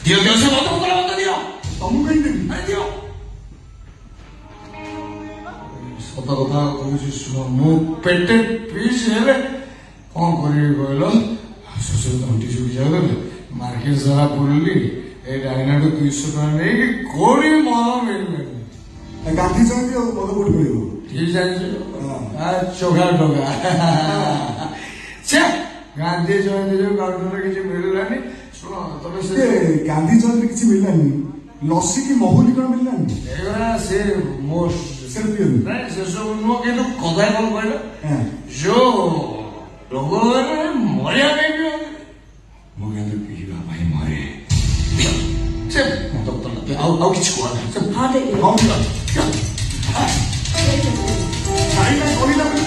ଦିଅ ଦିଅ ସେ ମଦ ବୋତଲ ମତ ଦିଅ। ତମକୁ କାହିଁ ଦେବି? ଆରେ ଦିଅ। ସତ କଥା କହୁଛି ଶୁଣ, ମୁଁ ପେଟେ ପିସ୍ ହେଲେ କଣ କରିବି କହିଲ? ଶ୍ୱଶୁର ତଣ୍ଟି ଶୁଖି ଯାଉଥିଲେ ମାର୍କେଟ ସାରା ବୁଲିଲି, ଏଇ ଡାଇନାଠୁ 200 ଟଙ୍କା ନେଇକି କୋଉଠି ମଦ ମିଳିଲାନି। ଗାନ୍ଧୀ ଜୟନ୍ତୀ ଆଉ ମଦ କୋଉଠି ମିଳିବ? ଠିକ ଜାଣିଛ ଚୋଖା ଟଙ୍କା ସେ ଗାନ୍ଧୀ ଜୟନ୍ତୀ ଯୋଉ କାଉଣ୍ଟରରେ କିଛି ମିଳିଲାନି। ଶୁଣ ତମେ ସେ ଗାନ୍ଧୀ ଜୟନ୍ତୀ କିଛି ମିଳିଲାନି, ଲସି କି ମହୁଲି କଣ ମିଳିଲାନି? ଏଗୁଡ଼ା ସେ ମୋ ନାଇଁ ସେ ସବୁ ନୁହଁ, କିନ୍ତୁ କଥା କଣ କହିଲ, ଯୋଉ ରୋଗ ମରିବା ପାଇଁ ପିଅନ୍ତି, ମୁଁ କିନ୍ତୁ ପିଇବା ପାଇଁ ମରେ। ସେ ମଦ ବୋତଲ ଆଉ କିଛି କୁହ ନାହିଁ। କହିଲା ବୋଲି